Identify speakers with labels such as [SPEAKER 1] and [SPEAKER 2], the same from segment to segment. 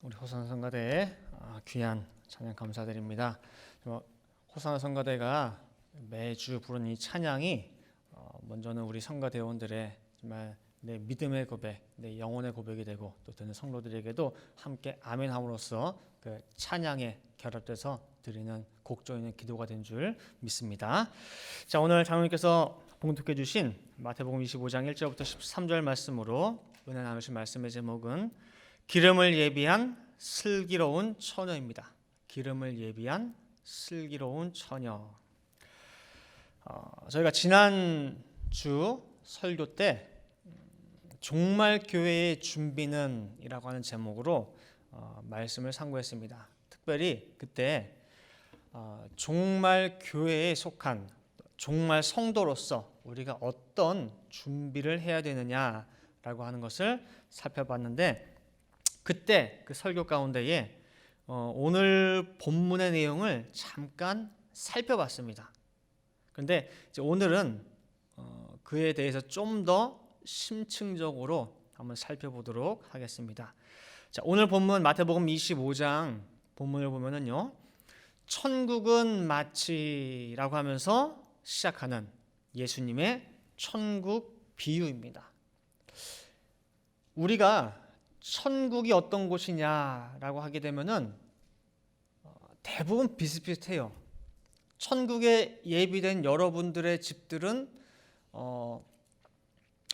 [SPEAKER 1] 우리 호산나 성가대 귀한 찬양 감사드립니다. 호산나 성가대가 매주 부르는 이 찬양이 먼저는 우리 성가대원들의 정말 내 믿음의 고백, 내 영혼의 고백이 되고 또 듣는 성도들에게도 함께 아멘함으로써 그 찬양에 결합돼서 드리는 곡조이는 기도가 된 줄 믿습니다. 자, 오늘 장로님께서 봉독해 주신 마태복음 25장 1절부터 13절 말씀으로 은혜 나누신 말씀의 제목은 기름을 예비한 슬기로운 처녀입니다. 기름을 예비한 슬기로운 처녀. 저희가 지난주 설교 때 종말 교회의 준비는 이라고 하는 제목으로 말씀을 상고했습니다. 특별히 그때 종말 교회에 속한 종말 성도로서 우리가 어떤 준비를 해야 되느냐라고 하는 것을 살펴봤는데, 그때 그 설교 가운데에 오늘 본문의 내용을 잠깐 살펴봤습니다. 그런데 이제 오늘은 그에 대해서 좀 더 심층적으로 한번 살펴보도록 하겠습니다. 자, 오늘 본문 마태복음 25장 본문을 보면은요, 천국은 마치라고 하면서 시작하는 예수님의 천국 비유입니다. 우리가 천국이 어떤 곳이냐라고 하게 되면은 대부분 비슷비슷해요. 천국에 예비된 여러분들의 집들은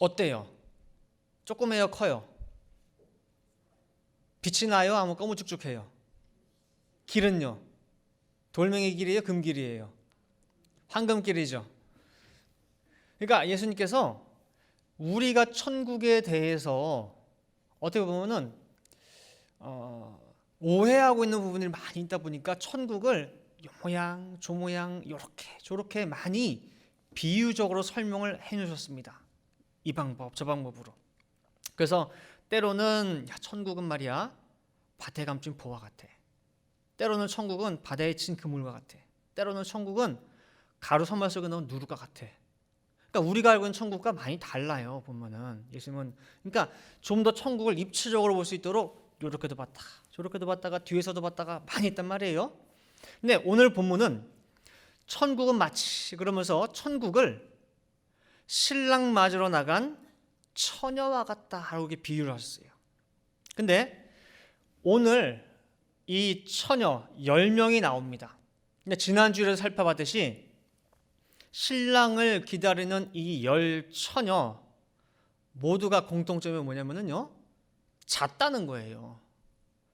[SPEAKER 1] 어때요? 조그매요, 커요? 빛이 나요? 아무 꺼무죽죽해요? 길은요? 돌멩이 길이에요? 금길이에요? 황금길이죠. 그러니까 예수님께서 우리가 천국에 대해서 어떻게 보면은 오해하고 있는 부분이 많이 있다 보니까 천국을 요 모양 저 모양 이렇게 저렇게 많이 비유적으로 설명을 해주셨습니다. 이 방법 저 방법으로. 그래서 때로는 천국은 말이야 밭에 감춘 보화 같아. 때로는 천국은 바다에 친 그물과 같아. 때로는 천국은 가루 선말 속에 넣은 누룩과 같아. 그러니까 우리가 알고 있는 천국과 많이 달라요. 보면은 예수님은 그러니까 좀 더 천국을 입체적으로 볼 수 있도록 이렇게도 봤다 저렇게도 봤다가 뒤에서도 봤다가 많이 있단 말이에요. 근데 오늘 본문은 천국은 마치 그러면서 천국을 신랑 맞으러 나간 처녀와 같다 하고 이렇게 비유를 하셨어요. 근데 오늘 이 처녀 10명이 나옵니다. 근데 지난주에 살펴봤듯이 신랑을 기다리는 이 10처녀 모두가 공통점이 뭐냐면요, 잤다는 거예요.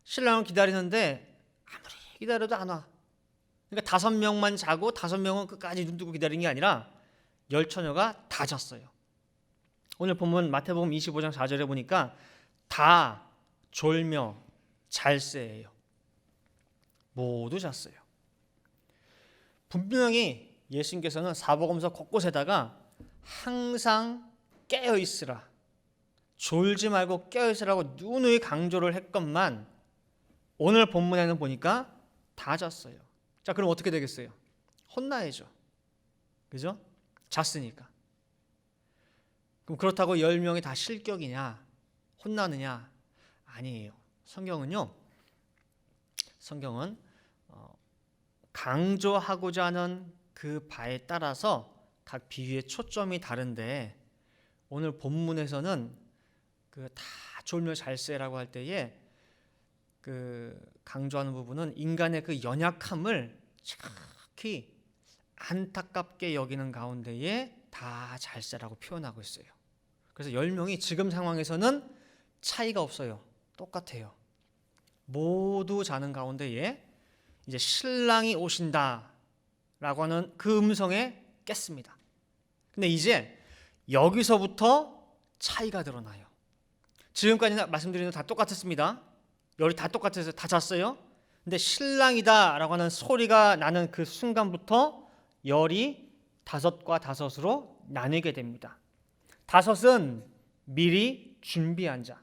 [SPEAKER 1] 신랑을 기다리는데 아무리 기다려도 안 와. 그러니까 5명만 자고 5명은 끝까지 눈 뜨고 기다리는 게 아니라 10처녀가 다 잤어요. 오늘 본문 마태복음 25장 4절에 보니까 다 졸며 잘세예요. 모두 잤어요. 분명히 예수님께서는 사복음서 곳곳에다가 항상 깨어 있으라, 졸지 말고 깨어 있으라고 누누이 강조를 했건만 오늘 본문에는 보니까 다 잤어요. 자, 그럼 어떻게 되겠어요? 혼나야죠. 그죠? 잤으니까. 그럼 그렇다고 10명이 다 실격이냐? 혼나느냐? 아니에요. 성경은 강조하고자 하는 그 바에 따라서 각 비유의 초점이 다른데, 오늘 본문에서는 그 다 졸며 잘세라고 할 때에 그 강조하는 부분은 인간의 그 연약함을 정확히 안타깝게 여기는 가운데에 다 잘세라고 표현하고 있어요. 그래서 10명이 지금 상황에서는 차이가 없어요. 똑같아요. 모두 자는 가운데에 이제 신랑이 오신다 라고 하는 그 음성에 깼습니다. 근데 이제 여기서부터 차이가 드러나요. 지금까지 말씀드린 건 다 똑같았습니다. 열이 다 똑같아서 다 잤어요. 근데 신랑이다 라고 하는 소리가 나는 그 순간부터 열이 5과 5으로 나뉘게 됩니다. 5은 미리 준비한 자,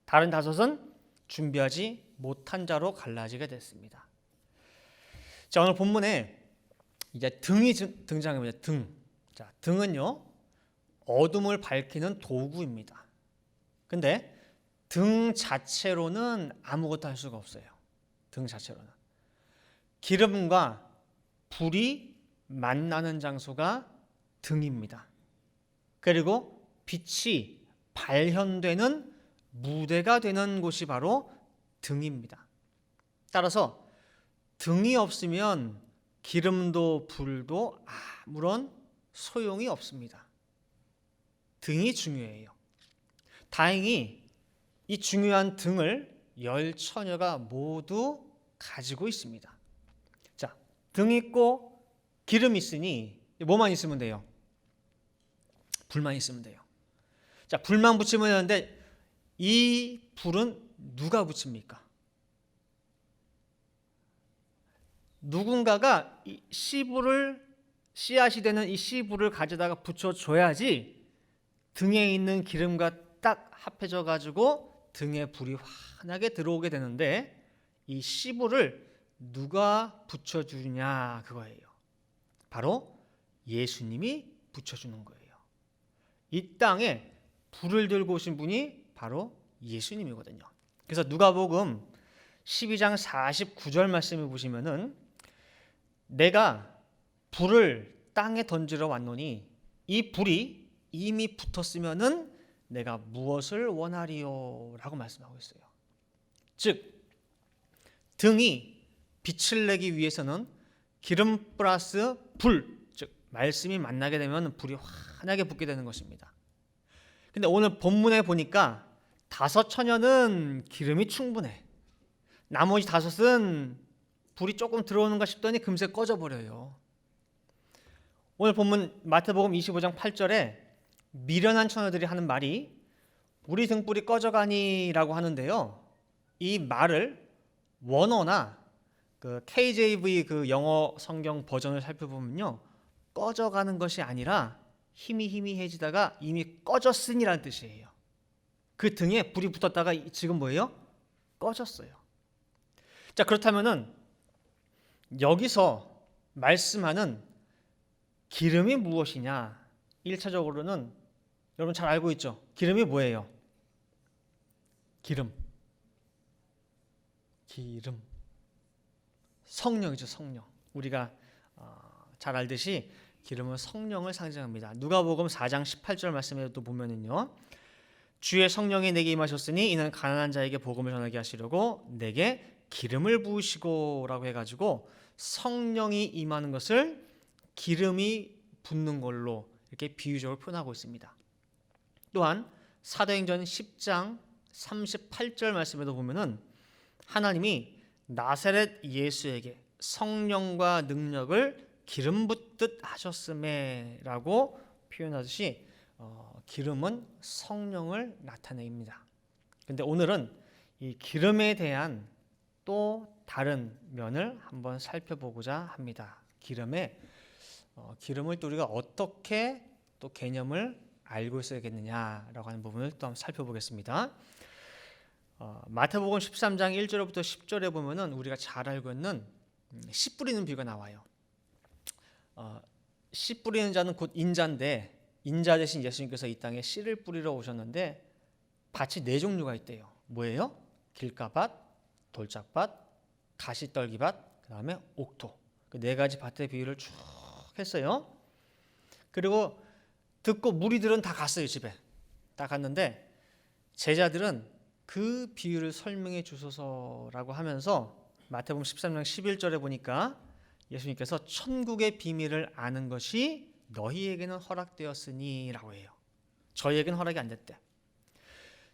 [SPEAKER 1] 다른 5은 준비하지 못한 자로 갈라지게 됐습니다. 자, 오늘 본문에 이제 등이 등장합니다. 자, 등은요 어둠을 밝히는 도구입니다. 근데 등 자체로는 아무것도 할 수가 없어요. 등 자체로는. 기름과 불이 만나는 장소가 등입니다. 그리고 빛이 발현되는 무대가 되는 곳이 바로 등입니다. 따라서 등이 없으면 기름도 불도 아무런 소용이 없습니다. 등이 중요해요. 다행히 이 중요한 등을 열 처녀가 모두 가지고 있습니다. 자, 등 있고 기름 있으니 뭐만 있으면 돼요? 불만 있으면 돼요. 자, 불만 붙이면 되는데 이 불은 누가 붙입니까? 누군가가 이 씨앗이 되는 이 씨불을 가져다가 붙여줘야지 등에 있는 기름과 딱 합해져 가지고 등에 불이 환하게 들어오게 되는데 이 씨불을 누가 붙여주냐 그거예요. 바로 예수님이 붙여주는 거예요. 이 땅에 불을 들고 오신 분이 바로 예수님이거든요. 그래서 누가복음 12장 49절 말씀을 보시면은 내가 불을 땅에 던지러 왔노니 이 불이 이미 붙었으면은 내가 무엇을 원하리요? 라고 말씀하고 있어요. 즉 등이 빛을 내기 위해서는 기름 플러스 불, 즉 말씀이 만나게 되면 불이 환하게 붙게 되는 것입니다. 근데 오늘 본문에 보니까 5 처녀는 기름이 충분해. 나머지 5은 불이 조금 들어오는가 싶더니 금세 꺼져버려요. 오늘 본문 마태복음 25장 8절에 미련한 처녀들이 하는 말이 우리 등불이 꺼져가니라고 하는데요. 이 말을 원어나 그 KJV 그 영어 성경 버전을 살펴보면요, 꺼져가는 것이 아니라 희미해지다가 이미 꺼졌으니라는 뜻이에요. 그 등에 불이 붙었다가 지금 뭐예요? 꺼졌어요. 자, 그렇다면은 여기서 말씀하는 기름이 무엇이냐? 1차적으로는 여러분 잘 알고 있죠? 기름이 뭐예요? 기름. 성령이죠, 성령. 우리가 잘 알듯이 기름은 성령을 상징합니다. 누가복음 4장 18절 말씀에도 보면은요. 주의 성령이 내게 임하셨으니 이는 가난한 자에게 복음을 전하게 하시려고 내게 기름을 부으시고라고 해가지고 성령이 임하는 것을 기름이 붓는 걸로 이렇게 비유적으로 표현하고 있습니다. 또한 사도행전 10장 38절 말씀에도 보면은 하나님이 나사렛 예수에게 성령과 능력을 기름 붓듯 하셨음에라고 표현하듯이 기름은 성령을 나타냅니다. 근데 오늘은 이 기름에 대한 또 다른 면을 한번 살펴보고자 합니다. 기름을 또 우리가 어떻게 또 개념을 알고 있어야겠느냐라고 하는 부분을 또 한번 살펴보겠습니다. 마태복음 13장 1절부터 10절에 보면은 우리가 잘 알고 있는 씨 뿌리는 비유가 나와요. 씨 뿌리는 자는 곧 인자인데 인자 대신 예수님께서 이 땅에 씨를 뿌리러 오셨는데 밭이 4종류가 있대요. 뭐예요? 길가밭, 돌짝밭, 가시떨기밭, 그 다음에 옥토. 그 4가지 밭의 비유를 쭉 했어요. 그리고 듣고 무리들은 다 갔어요. 집에 다 갔는데 제자들은 그 비유를 설명해 주소서라고 하면서 마태복음 13장 11절에 보니까 예수님께서 천국의 비밀을 아는 것이 너희에게는 허락되었으니 라고 해요. 저희에게는 허락이 안 됐대.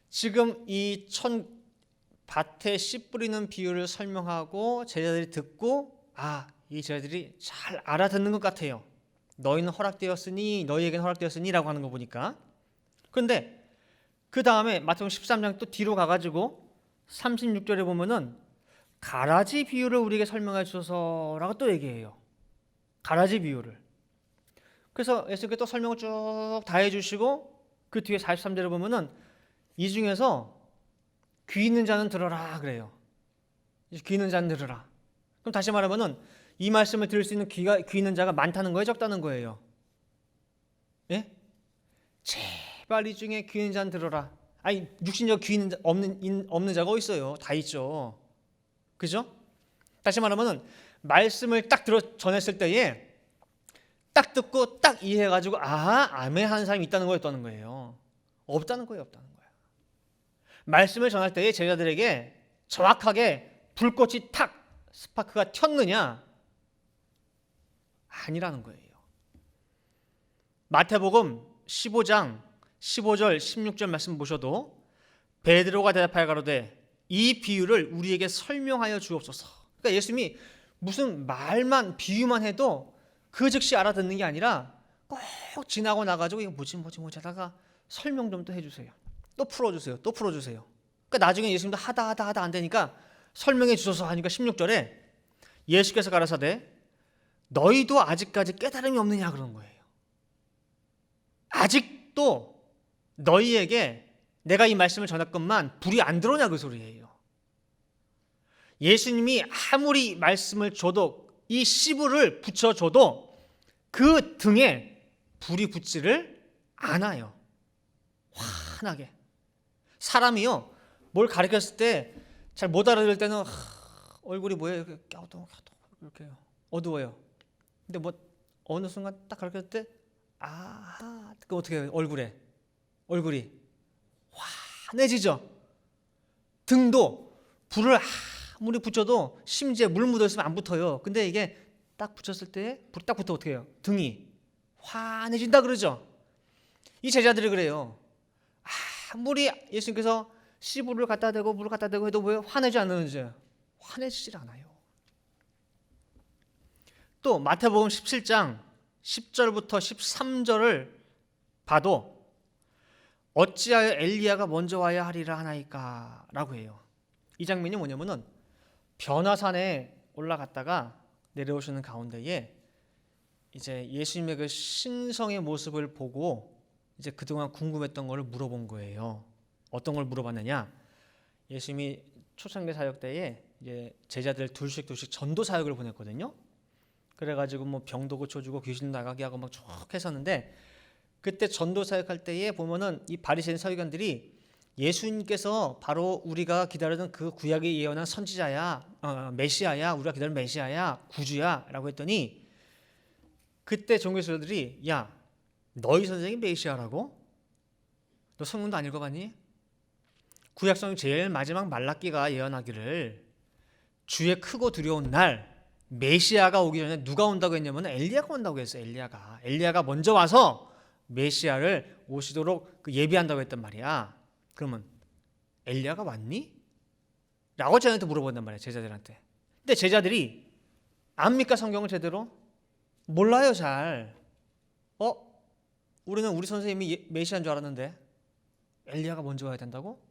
[SPEAKER 1] 지금 이 밭에 씨 뿌리는 비유를 설명하고 제자들이 듣고 이 제자들이 잘 알아듣는 것 같아요. 너희는 허락되었으니 너희에게는 허락되었으니 라고 하는 거 보니까. 그런데 그 다음에 마태복음 13장 또 뒤로 가가지고 36절에 보면은 가라지 비유를 우리에게 설명해 주소서라고 또 얘기해요. 가라지 비유를. 그래서 예수님께서 또 설명을 쭉 다 해주시고 그 뒤에 43절에 보면은 이 중에서 귀 있는 자는 들어라 그래요. 귀 있는 자는 들으라. 그럼 다시 말하면은 이 말씀을 들을 수 있는 귀 있는 자가 많다는 거예요, 적다는 거예요? 예? 제발 이 중에 귀 있는 자는 들어라. 아니 육신적 귀 없는 자가 어디 있어요? 다 있죠. 그죠? 다시 말하면은 말씀을 딱 전했을 때에 딱 듣고 딱 이해해가지고 아멘하는 사람이 있다는 거였다는 거예요. 없다는 거예요, 없다는 거예요. 말씀을 전할 때에 제자들에게 정확하게 불꽃이 탁 스파크가 튀었느냐? 아니라는 거예요. 마태복음 15장 15절 16절 말씀 보셔도 베드로가 대답하여 가로되 이 비유를 우리에게 설명하여 주옵소서. 그러니까 예수님이 무슨 말만 비유만 해도 그 즉시 알아듣는 게 아니라 꼭 지나고 나가지고 이거 뭐지 하다가 설명 좀 또 해주세요. 또 풀어주세요. 또 풀어주세요. 그러니까 나중에 예수님도 하다 안 되니까 설명해 주소서 하니까 16절에 예수께서 가라사대 너희도 아직까지 깨달음이 없느냐 그러는 거예요. 아직도 너희에게 내가 이 말씀을 전했건만 불이 안 들어오냐 그 소리예요. 예수님이 아무리 말씀을 줘도 이 씨불을 붙여줘도 그 등에 불이 붙지를 않아요. 환하게. 사람이요 뭘 가르쳤을 때 잘 못 알아들을 때는 얼굴이 뭐예요? 이렇게 이렇게 어두워요. 근데 뭐 어느 순간 딱 가르쳤을 때 그 어떻게 해요? 얼굴이 환해지죠. 등도 불을 아무리 붙여도 심지어 물 묻어 있으면 안 붙어요. 근데 이게 딱 붙였을 때 불이 딱 붙어 어떻게 해요? 등이 환해진다 그러죠. 이 제자들이 그래요. 아무리 예수님께서 씨불을 갖다 대고 물을 갖다 대고 해도 왜 환해지지 않는지 환해지질 않아요. 또 마태복음 17장 10절부터 13절을 봐도 어찌하여 엘리야가 먼저 와야 하리라 하나이까 라고 해요. 이 장면이 뭐냐면은 변화산에 올라갔다가 내려오시는 가운데에 이제 예수님의 그 신성의 모습을 보고 이제 그동안 궁금했던 걸 물어본 거예요. 어떤 걸 물어봤느냐? 예수님이 초창기 사역 때에 이제 제자들 둘씩 전도 사역을 보냈거든요. 그래가지고 뭐 병도 고쳐주고 귀신 나가게 하고 막 쭉 했었는데 그때 전도 사역할 때에 보면은 이 바리새인 서기관들이 예수님께서 바로 우리가 기다리던 그 구약에 예언한 선지자야, 메시아야, 우리가 기다리는 메시아야, 구주야라고 했더니 그때 종교수들이 야, 너희 선생이 메시아라고? 너 성경도 안 읽어봤니? 구약성경 제일 마지막 말라기가 예언하기를 주의 크고 두려운 날 메시아가 오기 전에 누가 온다고 했냐면 엘리야가 온다고 했어요. 엘리야가 먼저 와서 메시아를 오시도록 예비한다고 했단 말이야. 그러면 엘리야가 왔니? 라고 제자한테 물어본단 말이야. 제자들한테. 근데 제자들이 압니까 성경을 제대로? 몰라요 잘. 우리는 우리 선생님이 메시아인 줄 알았는데 엘리야가 먼저 와야 된다고?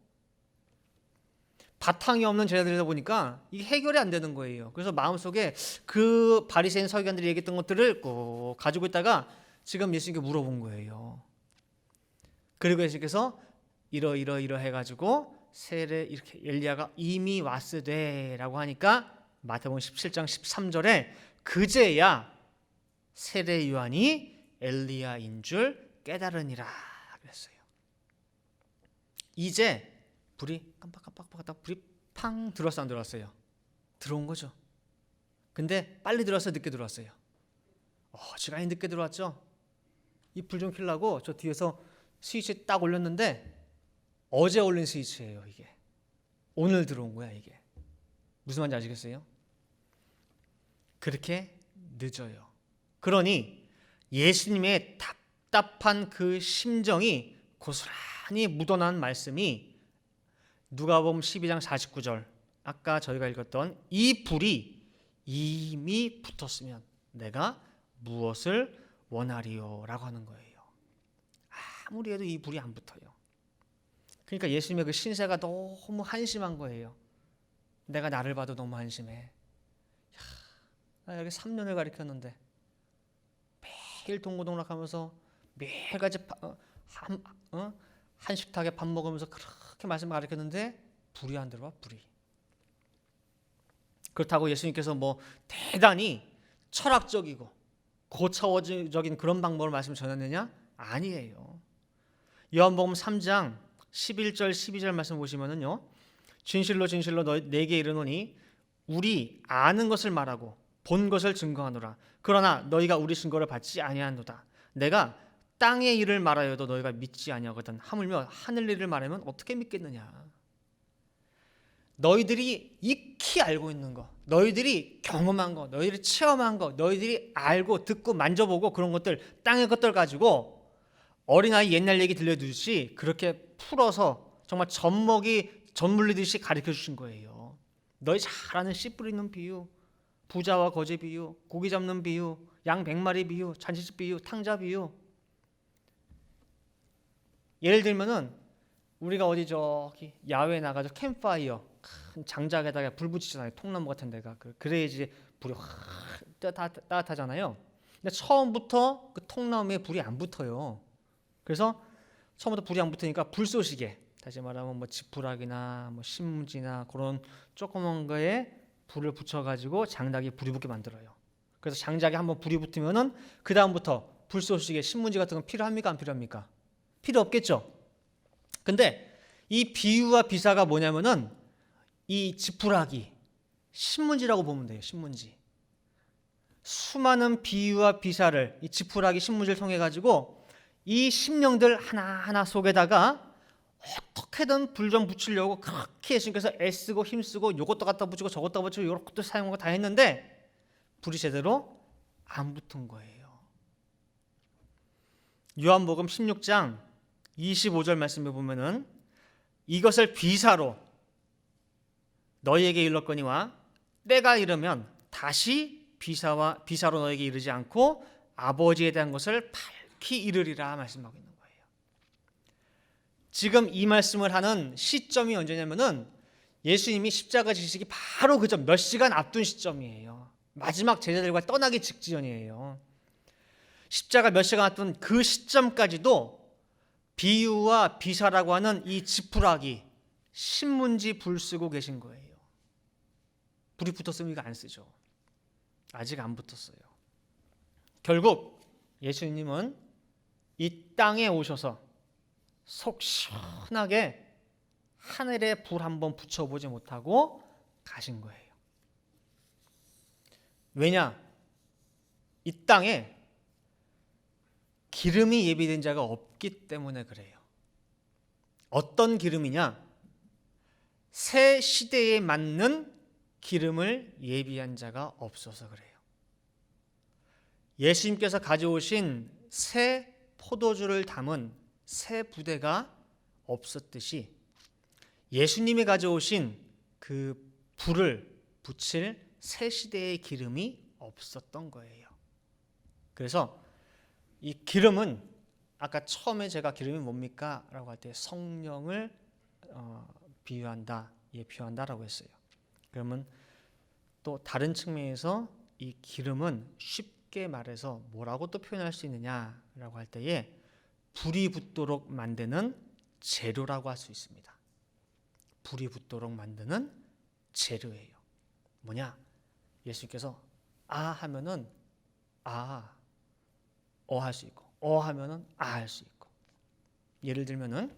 [SPEAKER 1] 바탕이 없는 제자들이다 보니까 이게 해결이 안 되는 거예요. 그래서 마음속에 그 바리새인 서기관들이 얘기했던 것들을 꼭 가지고 있다가 지금 예수님께 물어본 거예요. 그리고 예수님께서 이러 해가지고 세례 이렇게 엘리야가 이미 왔으되라고 하니까 마태복음 17장 13절에 그제야 세례 요한이 엘리야인 줄 깨달으니라 그랬어요. 이제 불이 깜빡하다 불이 팡 들어왔어 안 들어왔어요? 들어온 거죠. 근데 빨리 들어왔어요? 늦게 들어왔어요? 시간이 늦게 들어왔죠. 이 불 좀 켜려고 저 뒤에서 스위치 딱 올렸는데 어제 올린 스위치예요. 이게 오늘 들어온 거야. 이게 무슨 말인지 아시겠어요? 그렇게 늦어요. 그러니 예수님의 답답한 그 심정이 고스란히 묻어난 말씀이 누가복음 12장 49절 아까 저희가 읽었던 이 불이 이미 붙었으면 내가 무엇을 원하리요 라고 하는 거예요. 아무리 해도 이 불이 안 붙어요. 그러니까 예수님의 그 신세가 너무 한심한 거예요. 내가 나를 봐도 너무 한심해. 나 여기 3년을 가르쳤는데 매일 동고동락하면서 매일같이 한식탁에 밥 먹으면서 그렇게 말씀을 가르쳤는데 불이 안 들어와. 불이. 그렇다고 예수님께서 뭐 대단히 철학적이고 고차원적인 그런 방법을 말씀 전했느냐? 아니에요. 요한복음 3장 11절 12절 말씀 보시면은요. 진실로 진실로 내게 이르노니 우리 아는 것을 말하고 본 것을 증거하노라. 그러나 너희가 우리 증거를 받지 아니하노라. 내가 땅의 일을 말하여도 너희가 믿지 아니하거든. 하물며 하늘 일을 말하면 어떻게 믿겠느냐. 너희들이 익히 알고 있는 거, 너희들이 경험한 거, 너희들이 체험한 거, 너희들이 알고 듣고 만져보고 그런 것들, 땅의 것들 가지고 어린아이 옛날 얘기 들려주듯이 그렇게 풀어서 정말 젖물리듯이 가르쳐 주신 거예요. 너희 잘 아는 씨 뿌리는 비유, 부자와 거지 비유, 고기 잡는 비유, 양 100마리 비유, 잔치집 비유, 탕자 비유. 예를 들면은 우리가 어디 저기 야외에 나가서 캠파이어 큰 장작에다가 불 붙이잖아요. 통나무 같은 데가 그래야지 불이 확 따뜻하잖아요. 근데 처음부터 그 통나무에 불이 안 붙어요. 그래서 처음부터 불이 안 붙으니까 불쏘시개, 다시 말하면 뭐 지푸라기나 뭐 신문지나 그런 조그만 거에 불을 붙여가지고 장작에 불이 붙게 만들어요. 그래서 장작에 한번 불이 붙으면은 그 다음부터 불쏘시개, 신문지 같은 건 필요합니까? 안 필요합니까? 필요 없겠죠. 근데 이 비유와 비사가 뭐냐면은 이 지푸라기, 신문지라고 보면 돼요. 신문지. 수많은 비유와 비사를 이 지푸라기, 신문지를 통해 가지고 이 심령들 하나하나 속에다가 어떻게든 불 좀 붙이려고 그렇게 예수님께서 애쓰고 힘쓰고 요것도 갖다 붙이고 저것도 붙이고 요것도 사용하고 다 했는데 불이 제대로 안 붙은 거예요. 요한복음 16장 25절 말씀에 보면은 이것을 비사로 너희에게 일렀거니와 때가 이르면 다시 비사로 너에게 이르지 않고 아버지에 대한 것을 밝히 이르리라 말씀하고 있는 거예요. 지금 이 말씀을 하는 시점이 언제냐면은 예수님이 십자가 지시기 바로 그 전 몇 시간 앞둔 시점이에요. 마지막 제자들과 떠나기 직전이에요. 십자가 몇 시간 앞둔 그 시점까지도 비유와 비사라고 하는 이 지푸라기, 신문지 불 쓰고 계신 거예요. 불이 붙었으면 안 쓰죠. 아직 안 붙었어요. 결국 예수님은 이 땅에 오셔서 속 시원하게 하늘에 불 한번 붙여보지 못하고 가신 거예요. 왜냐? 이 땅에 기름이 예비된 자가 없기 때문에 그래요. 어떤 기름이냐? 새 시대에 맞는 기름을 예비한 자가 없어서 그래요. 예수님께서 가져오신 새 포도주를 담은 새 부대가 없었듯이 예수님이 가져오신 그 불을 붙일 새 시대의 기름이 없었던 거예요. 그래서 이 기름은 아까 처음에 제가 기름이 뭡니까? 라고 할 때 성령을 비유한다, 예표한다라고 했어요. 그러면 또 다른 측면에서 이 기름은 쉽게 말해서 뭐라고 또 표현할 수 있느냐라고 할 때에 불이 붙도록 만드는 재료라고 할 수 있습니다. 불이 붙도록 만드는 재료예요. 뭐냐? 예수님께서 아 하면은 아, 할 수 있고 하면은 할 수 있고. 예를 들면은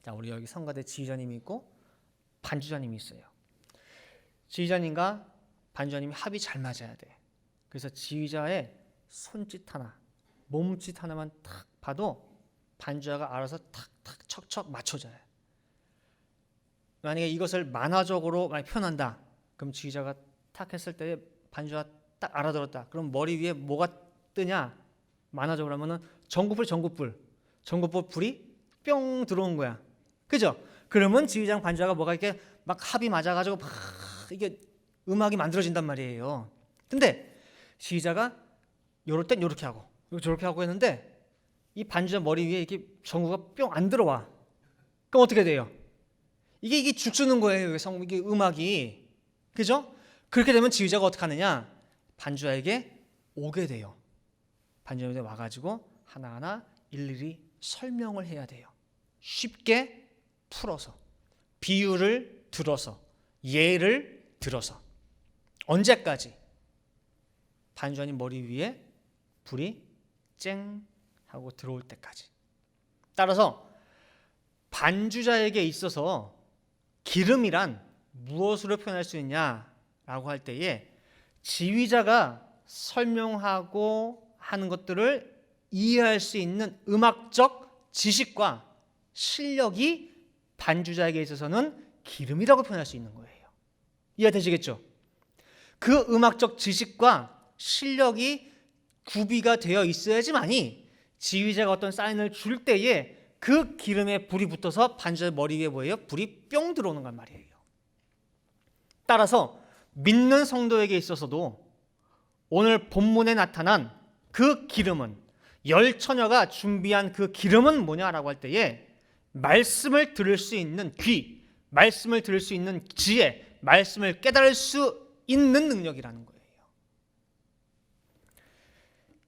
[SPEAKER 1] 자, 우리 여기 성가대 지휘자님이 있고 반주자님이 있어요. 지휘자님과 반주자님이 합이 잘 맞아야 돼. 그래서 지휘자의 손짓 하나, 몸짓 하나만 탁 봐도 반주자가 알아서 탁탁 척척 맞춰줘요. 만약에 이것을 만화적으로 많이 표현한다. 그럼 지휘자가 탁 했을 때 반주자가 딱 알아들었다. 그럼 머리 위에 뭐가 뜨냐? 만화적으로 하면은 전구불 불이 뿅 들어온 거야. 그죠? 그러면 지휘자랑 반주자가 뭐가 이렇게 막 합이 맞아가지고 막 이게 음악이 만들어진단 말이에요. 근데 지휘자가 요럴 땐 요렇게 하고 저렇게 하고 했는데 이 반주자 머리 위에 이렇게 전구가 뿅 안 들어와. 그럼 어떻게 돼요? 이게 죽쓰는 거예요. 이게 음악이. 그죠? 그렇게 되면 지휘자가 어떻게 하느냐? 반주자에게 오게 돼요. 반주자에게 와가지고 하나하나 일일이 설명을 해야 돼요. 쉽게 풀어서, 비유를 들어서, 예를 들어서. 언제까지? 반주자님 머리 위에 불이 쨍 하고 들어올 때까지. 따라서 반주자에게 있어서 기름이란 무엇으로 표현할 수 있냐라고 할 때에 지휘자가 설명하고 하는 것들을 이해할 수 있는 음악적 지식과 실력이 반주자에게 있어서는 기름이라고 표현할 수 있는 거예요. 이해되시겠죠? 그 음악적 지식과 실력이 구비가 되어 있어야지만이 지휘자가 어떤 사인을 줄 때에 그 기름에 불이 붙어서 반주자의 머리 위에 뭐예요? 불이 뿅 들어오는 건 말이에요. 따라서 믿는 성도에게 있어서도 오늘 본문에 나타난 그 기름은, 열 처녀가 준비한 그 기름은 뭐냐라고 할 때에 말씀을 들을 수 있는 귀, 말씀을 들을 수 있는 지혜, 말씀을 깨달을 수 있는 능력이라는 거예요.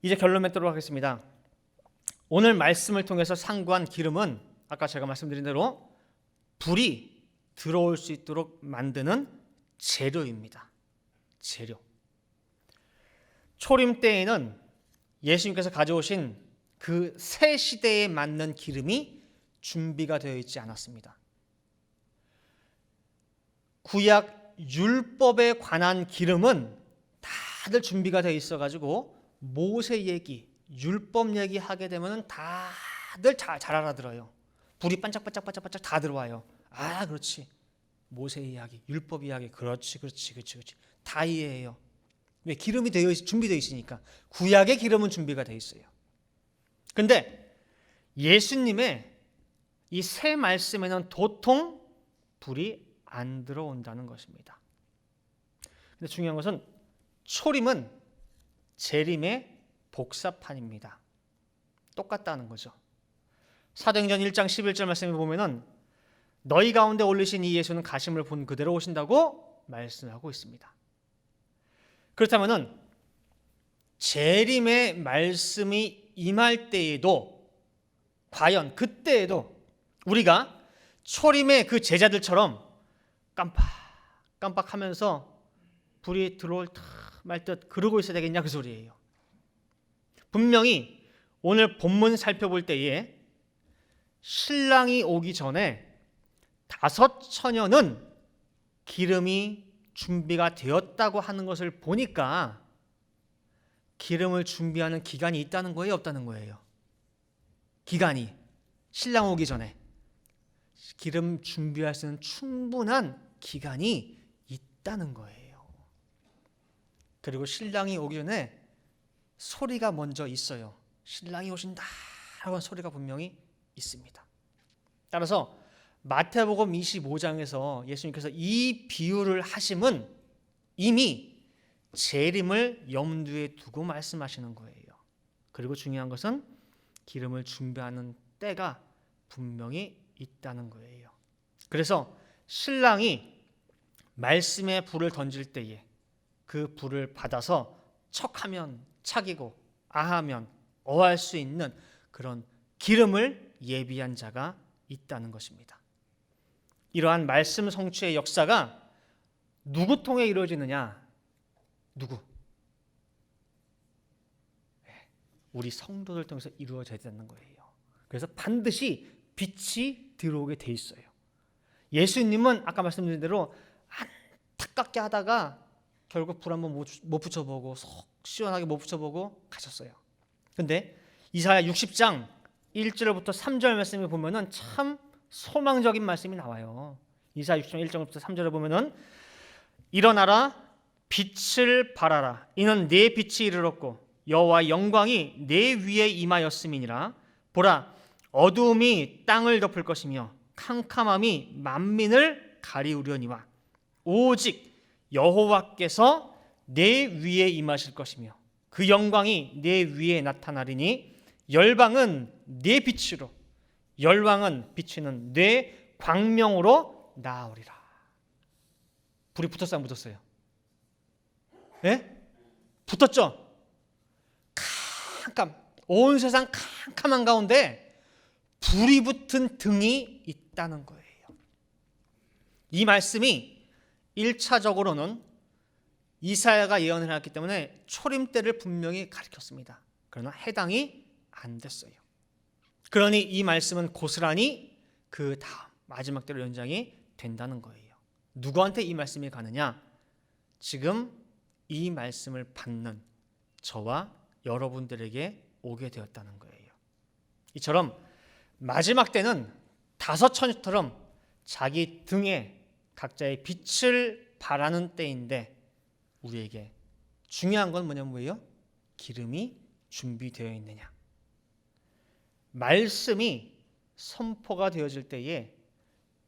[SPEAKER 1] 이제 결론 맺도록 하겠습니다. 오늘 말씀을 통해서 상고한 기름은 아까 제가 말씀드린 대로 불이 들어올 수 있도록 만드는 재료입니다. 재료. 초림 때에는 예수님께서 가져오신 그 새 시대에 맞는 기름이 준비가 되어 있지 않았습니다. 구약 율법에 관한 기름은 다들 준비가 되어 있어가지고 모세 얘기, 율법 얘기 하게 되면 다들 잘 알아들어요. 불이 반짝반짝반짝반짝 다 들어와요. 아, 그렇지. 모세 이야기, 율법 이야기, 그렇지. 다 이해해요. 왜? 기름이 준비되어 있으니까. 구약의 기름은 준비가 되어 있어요. 근데 예수님의 이 새 말씀에는 도통 불이 안 들어온다는 것입니다. 근데 중요한 것은 초림은 재림의 복사판입니다. 똑같다는 거죠. 사도행전 1장 11절 말씀을 보면은 너희 가운데 올리신 이 예수는 가심을 본 그대로 오신다고 말씀하고 있습니다. 그렇다면은 재림의 말씀이 임할 때에도 과연 그때에도 우리가 초림의 그 제자들처럼 깜빡하면서 불이 들어올 듯 말 듯 그러고 있어야 되겠냐 그 소리예요. 분명히 오늘 본문 살펴볼 때에 신랑이 오기 전에 5 처녀는 기름이 준비가 되었다고 하는 것을 보니까 기름을 준비하는 기간이 있다는 거예요, 없다는 거예요? 기간이 신랑 오기 전에 기름 준비할 수 있는 충분한 기간이 있다는 거예요. 그리고 신랑이 오기 전에 소리가 먼저 있어요. 신랑이 오신다 하는 소리가 분명히 있습니다. 따라서 마태복음 25장에서 예수님께서 이 비유를 하심은 이미 재림을 염두에 두고 말씀하시는 거예요. 그리고 중요한 것은 기름을 준비하는 때가 분명히 있다는 거예요. 그래서 신랑이 말씀의 불을 던질 때에 그 불을 받아서 척하면 착이고 아하면 어할 수 있는 그런 기름을 예비한 자가 있다는 것입니다. 이러한 말씀 성취의 역사가 누구 통해 이루어지느냐? 누구? 우리 성도들 통해서 이루어져야 된다는 거예요. 그래서 반드시 빛이 들어오게 돼 있어요. 예수님은 아까 말씀드린 대로 안타깝게 하다가 결국 불 한번 못 붙여보고 속 시원하게 못 붙여보고 가셨어요. 근데 이사야 60장 1절부터 3절 말씀을 보면은 참 소망적인 말씀이 나와요. 이사야 60장 1절부터 3절을 보면은 일어나라 빛을 발하라 이는 내 빛이 이르렀고 여호와의 영광이 내 위에 임하였음이니라. 보라 어두움이 땅을 덮을 것이며 캄캄함이 만민을 가리우려니와 오직 여호와께서 내 위에 임하실 것이며 그 영광이 내 위에 나타나리니 열방은 내 빛으로 열왕은 비치는 내 광명으로 나으리라. 불이 붙었어요, 안 붙었어요? 예? 붙었죠? 온 세상 캄캄한 가운데 불이 붙은 등이 있다는 거예요. 이 말씀이 1차적으로는 이사야가 예언을 해놨기 때문에 초림 때를 분명히 가리켰습니다. 그러나 해당이 안 됐어요. 그러니 이 말씀은 고스란히 그 다음 마지막 때로 연장이 된다는 거예요. 누구한테 이 말씀이 가느냐? 지금 이 말씀을 받는 저와 여러분들에게 오게 되었다는 거예요. 이처럼 마지막 때는 다섯 처녀처럼 자기 등에 각자의 빛을 발하는 때인데 우리에게 중요한 건 뭐예요? 기름이 준비되어 있느냐. 말씀이 선포가 되어질 때에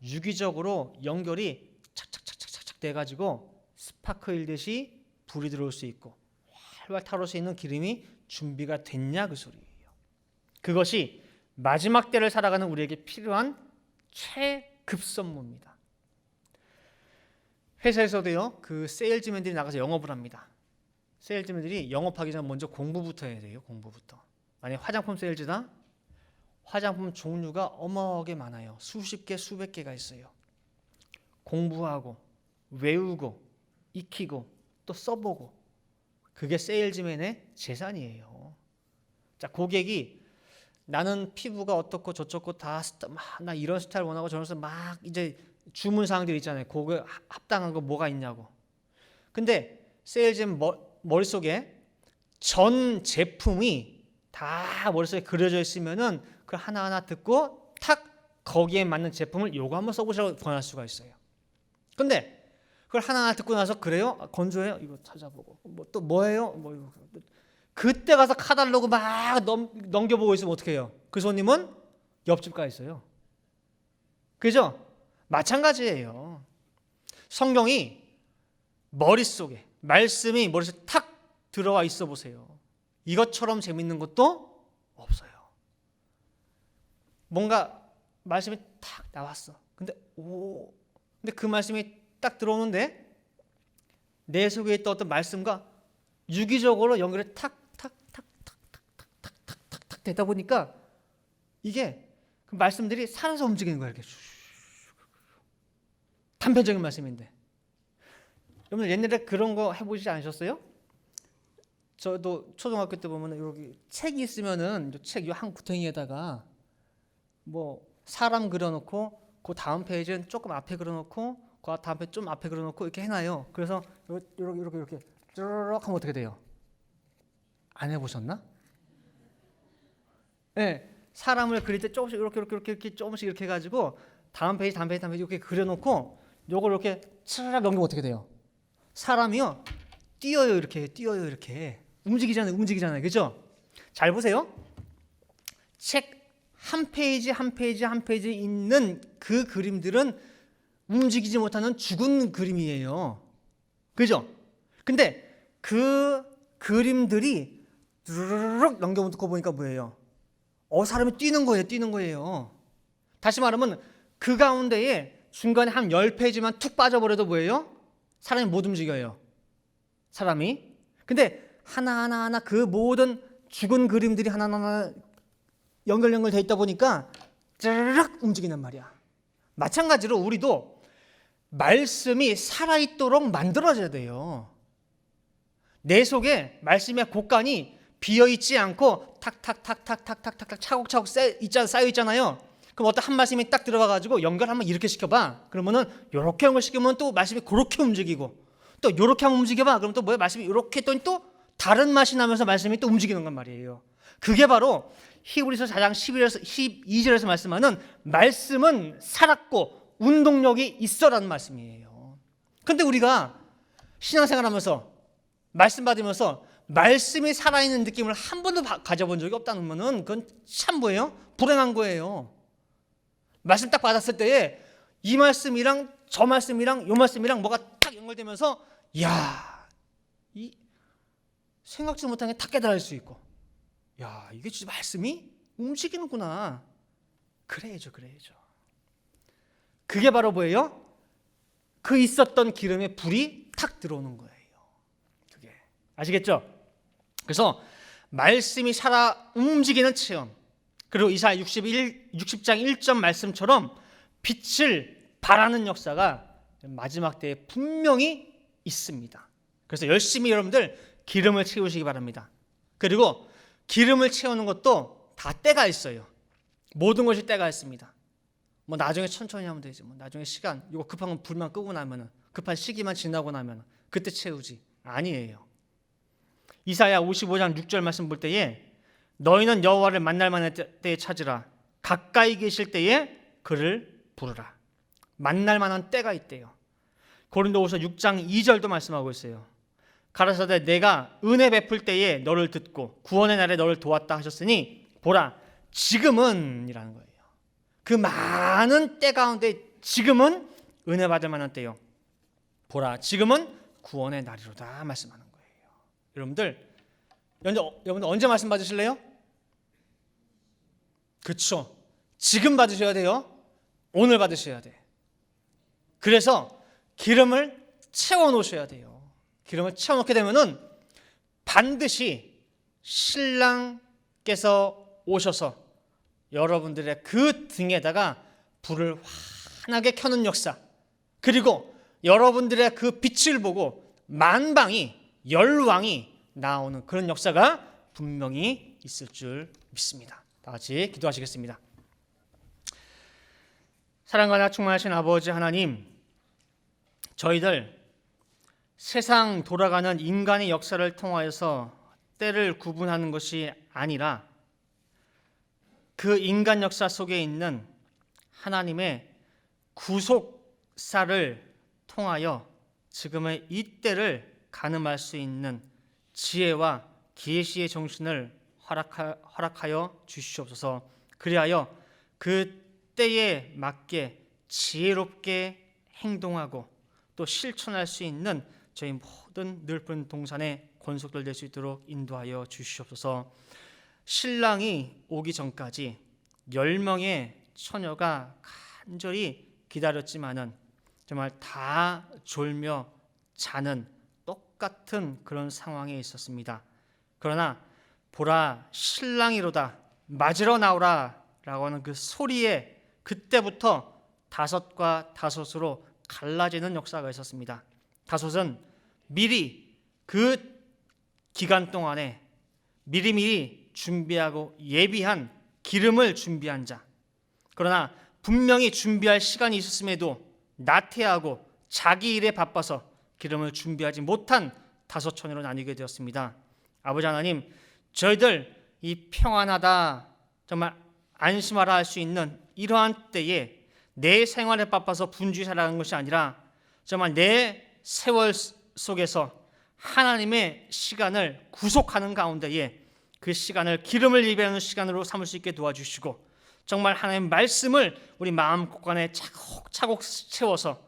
[SPEAKER 1] 유기적으로 연결이 착착착착착 돼가지고 스파크일듯이 불이 들어올 수 있고 활활 타올 수 있는 기름이 준비가 됐냐 그 소리예요. 그것이 마지막 때를 살아가는 우리에게 필요한 최급선무입니다. 회사에서도요, 그 세일즈맨들이 나가서 영업을 합니다. 세일즈맨들이 영업하기 전에 먼저 공부부터 해야 돼요. 공부부터. 만약 화장품 세일즈다, 화장품 종류가 어마어마하게 많아요. 수십 개, 수백 개가 있어요. 공부하고 외우고 익히고 또 써보고, 그게 세일즈맨의 재산이에요. 자, 고객이 나는 피부가 어떻고 저쩌고 나 이런 스타일 원하고 저런 스타일 막 이제 주문 사항들 있잖아요. 그거 합당한 거 뭐가 있냐고. 근데 세일즈맨 머릿속에 전 제품이 다 머릿속에 그려져 있으면은 그 하나하나 듣고 탁 거기에 맞는 제품을 요거 한번 써보시라고 권할 수가 있어요. 근데 그걸 하나하나 듣고 나서 그래요? 건조해요? 이거 찾아보고 뭐 또 뭐예요? 뭐 이거. 그때 가서 카달로그 막 넘겨보고 있으면 어떻게 해요? 그 손님은 옆집 가 있어요. 그죠? 마찬가지예요. 성경이 머릿속에, 말씀이 머릿속에 탁 들어와 있어 보세요. 이것처럼 재밌는 것도 없어요. 뭔가 말씀이 탁 나왔어. 근데 그 말씀이 딱 들어오는데 내 속에 있던 어떤 말씀과 유기적으로 연결이 탁 되다 보니까 이게 그 말씀들이 살아서 움직이는 거예요. 이렇게 단편적인 말씀인데, 여러분 옛날에 그런 거 해보시지 않으셨어요? 저도 초등학교 때 보면 여기 책이 있으면은 책 한 구덩이에다가 뭐 사람 그려놓고 그 다음 페이지는 조금 앞에 그려놓고 그 다음 페이지 좀 앞에 그려놓고 이렇게 해놔요. 그래서 이렇게 쭈르륵 하면 어떻게 돼요? 안 해보셨나? 네, 사람을 그릴 때 조금씩 이렇게 조금씩 이렇게 해가지고 다음 페이지 이렇게 그려놓고 요걸 이렇게 차라락 넘기면 어떻게 돼요? 사람이요 뛰어요 이렇게 움직이잖아요, 그죠? 잘 보세요. 책 한 페이지 있는 그 그림들은 움직이지 못하는 죽은 그림이에요, 그죠? 근데 그 그림들이 르르륵 넘겨놓고 보니까 뭐예요? 사람이 뛰는 거예요. 다시 말하면 그 가운데에 중간에 한 10페이지만 툭 빠져버려도 뭐예요? 사람이 못 움직여요. 사람이. 근데 하나하나 그 모든 죽은 그림들이 하나하나 연결돼 있다 보니까 르르륵 움직이는 말이야. 마찬가지로 우리도 말씀이 살아있도록 만들어져야 돼요. 내 속에 말씀의 곡간이 비어있지 않고 탁탁탁탁탁탁탁 차곡차곡 쌓여 있잖아요. 그럼 어떤 한 말씀이 딱 들어가가지고 연결 한번 이렇게 시켜봐. 그러면은 이렇게 연결시키면 또 말씀이 그렇게 움직이고, 또 이렇게 한번 움직여봐. 그럼 또 뭐야? 말씀이 이렇게 했더니 또 다른 맛이 나면서 말씀이 또 움직이는 건 말이에요. 그게 바로 히브리서 4장 12절에서 말씀하는 말씀은 살았고 운동력이 있어라는 말씀이에요. 근데 우리가 신앙생활하면서 말씀 받으면서 말씀이 살아있는 느낌을 한 번도 가져본 적이 없다는 거는 그건 참 뭐예요? 불행한 거예요. 말씀 딱 받았을 때에 이 말씀이랑 저 말씀이랑 요 말씀이랑 뭐가 딱 연결되면서 이 생각지 못한 게 딱 깨달을 수 있고, 이게 진짜 말씀이 움직이는구나. 그래야죠. 그게 바로 뭐예요? 그 있었던 기름에 불이 탁 들어오는 거예요. 그게 아시겠죠? 그래서 말씀이 살아 움직이는 체험, 그리고 이사야 60장 1절 말씀처럼 빛을 발하는 역사가 마지막 때에 분명히 있습니다. 그래서 열심히 여러분들 기름을 채우시기 바랍니다. 그리고 기름을 채우는 것도 다 때가 있어요. 모든 것이 때가 있습니다. 뭐 나중에 천천히 하면 되지. 뭐 나중에 시간 이거 급한 건 불만 끄고 나면은 급한 시기만 지나고 나면 그때 채우지. 아니에요. 이사야 55장 6절 말씀 볼 때에 너희는 여호와를 만날 만한 때에 찾으라. 가까이 계실 때에 그를 부르라. 만날 만한 때가 있대요. 고린도후서 6장 2절도 말씀하고 있어요. 가라사대 내가 은혜 베풀 때에 너를 듣고 구원의 날에 너를 도왔다 하셨으니 보라 지금은 이라는 거예요. 그 많은 때 가운데 지금은 은혜 받을 만한 때요. 보라 지금은 구원의 날이로다 말씀하는 거예요. 여러분들 언제 말씀 받으실래요? 그렇죠. 지금 받으셔야 돼요. 오늘 받으셔야 돼. 그래서 기름을 채워 놓으셔야 돼요. 기름을 채워 놓게 되면은 반드시 신랑께서 오셔서 여러분들의 그 등에다가 불을 환하게 켜는 역사, 그리고 여러분들의 그 빛을 보고 만방이 열왕이 나오는 그런 역사가 분명히 있을 줄 믿습니다. 다 같이 기도하시겠습니다. 사랑과 충만하신 아버지 하나님, 저희들 세상 돌아가는 인간의 역사를 통하여서 때를 구분하는 것이 아니라 그 인간 역사 속에 있는 하나님의 구속사를 통하여 지금의 이 때를 가늠할 수 있는 지혜와 계시의 정신을 허락하여 주시옵소서. 그리하여 그 때에 맞게 지혜롭게 행동하고 또 실천할 수 있는 저희 모든 늘픈 동산의 권속들 될 수 있도록 인도하여 주시옵소서. 신랑이 오기 전까지 10명의 처녀가 간절히 기다렸지만은 정말 다 졸며 자는 똑같은 그런 상황에 있었습니다. 그러나 보라 신랑이로다 맞으러 나오라 라고 하는 그 소리에 그때부터 다섯과 다섯으로 갈라지는 역사가 있었습니다. 다섯은 미리 그 기간 동안에 미리미리 준비하고 예비한 기름을 준비한 자, 그러나 분명히 준비할 시간이 있었음에도 나태하고 자기 일에 바빠서 기름을 준비하지 못한 다섯 처녀로 나뉘게 되었습니다. 아버지 하나님, 저희들 이 평안하다 정말 안심하라 할 수 있는 이러한 때에 내 생활에 바빠서 분주히 살아가는 것이 아니라 정말 내 세월 속에서 하나님의 시간을 구속하는 가운데에 그 시간을 기름을 예배하는 시간으로 삼을 수 있게 도와주시고 정말 하나님의 말씀을 우리 마음 곳간에 차곡차곡 채워서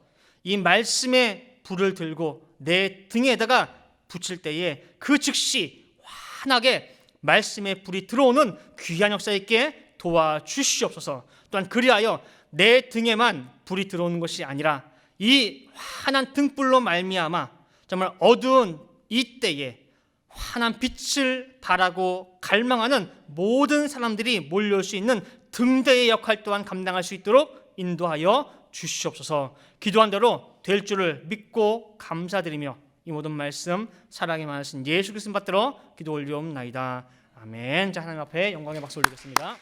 [SPEAKER 1] 이 말씀의 불을 들고 내 등에다가 붙일 때에 그 즉시 환하게 말씀의 불이 들어오는 귀한 역사 있게 도와주시옵소서. 또한 그리하여 내 등에만 불이 들어오는 것이 아니라 이 환한 등불로 말미암아 정말 어두운 이 때에 환한 빛을 바라고 갈망하는 모든 사람들이 몰려올 수 있는 등대의 역할 또한 감당할 수 있도록 인도하여 주시옵소서. 기도한 대로 될 줄을 믿고 감사드리며 이 모든 말씀 사랑이 많으신 예수 그리스도 받들어 기도 올리옵나이다. 아멘. 자, 하나님 앞에 영광의 박수 올리겠습니다.